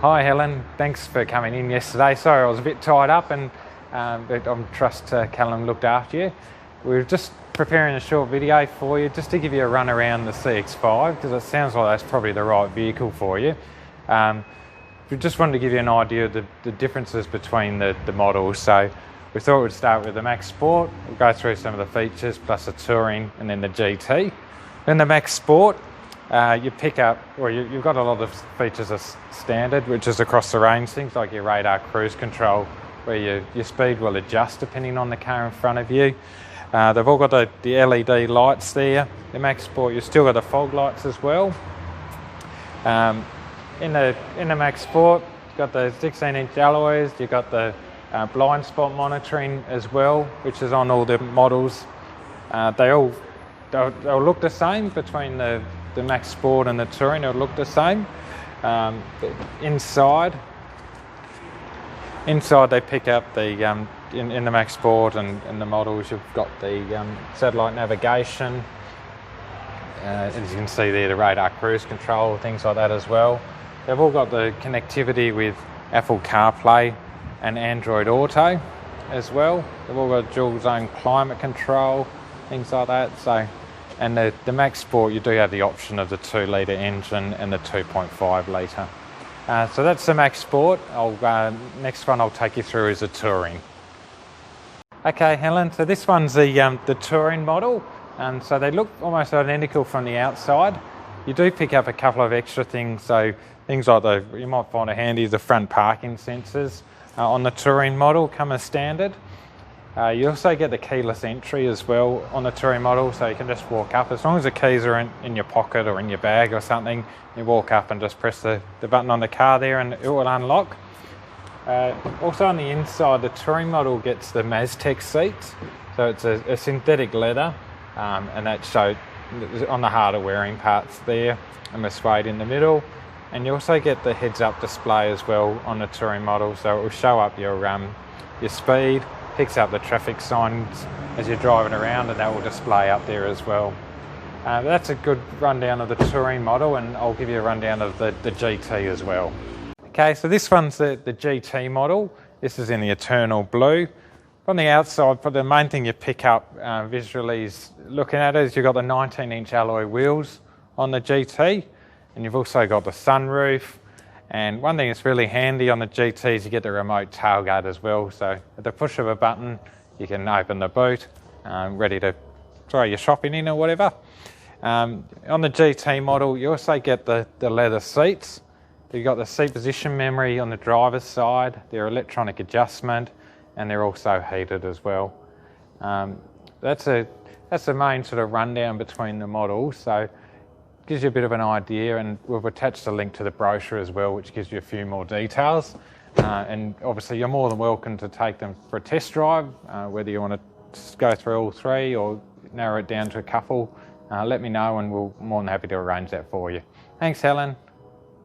Hi Helen, thanks for coming in yesterday. Sorry I was a bit tied up, but I trust Callum looked after you. We were just preparing a short video for you just to give you a run around the CX-5 because it sounds like that's probably the right vehicle for you. We just wanted to give you an idea of the differences between the models. So we thought we'd start with the Max Sport. We'll go through some of the features plus the Touring and then the GT. Then the Max Sport, you pick up, or you've got a lot of features as standard, which is across the range, things like your radar cruise control, where your speed will adjust depending on the car in front of you. They've all got the LED lights there. The Max Sport, you've still got the fog lights as well. In the Max Sport, you've got the 16-inch alloys, you've got the blind spot monitoring as well, which is on all the models. They'll look the same between the Max Sport and the Touring. It'll look the same. Inside they pick up the in the Max Sport and the models. You've got the satellite navigation. As you can see there, the radar cruise control, things like that as well. They've all got the connectivity with Apple CarPlay and Android Auto as well. They've all got dual zone climate control, things like that. And the Max Sport, you do have the option of the 2-litre engine and the 2.5 litre. So that's the Max Sport. Next one I'll take you through is the Touring. Okay, Helen, so this one's the Touring model. So they look almost identical from the outside. You do pick up a couple of extra things. So things like you might find it handy, the front parking sensors on the Touring model come as standard. You also get the keyless entry as well on the Touring model, so you can just walk up. As long as the keys are in your pocket or in your bag or something, you walk up and just press the button on the car there and it will unlock. Also on the inside, the Touring model gets the Maztec seats, so it's a synthetic leather, and that showed on the harder wearing parts there, and the suede in the middle. And you also get the heads-up display as well on the Touring model, so it will show up your speed, picks up the traffic signs as you're driving around, and that will display up there as well. That's a good rundown of the Touring model, and I'll give you a rundown of the GT as well. Okay, so this one's the GT model. This is in the Eternal Blue. From the outside, the main thing you pick up visually is looking at it is you've got the 19-inch alloy wheels on the GT, and you've also got the sunroof. And one thing that's really handy on the GT is you get the remote tailgate as well. So at the push of a button, you can open the boot, ready to throw your shopping in or whatever. On the GT model, you also get the leather seats. You've got the seat position memory on the driver's side, their electronic adjustment, and they're also heated as well. That's the main sort of rundown between the models. So gives you a bit of an idea, and we've attached a link to the brochure as well, which gives you a few more details. And obviously you're more than welcome to take them for a test drive, whether you want to go through all three or narrow it down to a couple. Let me know and we're more than happy to arrange that for you. Thanks, Helen.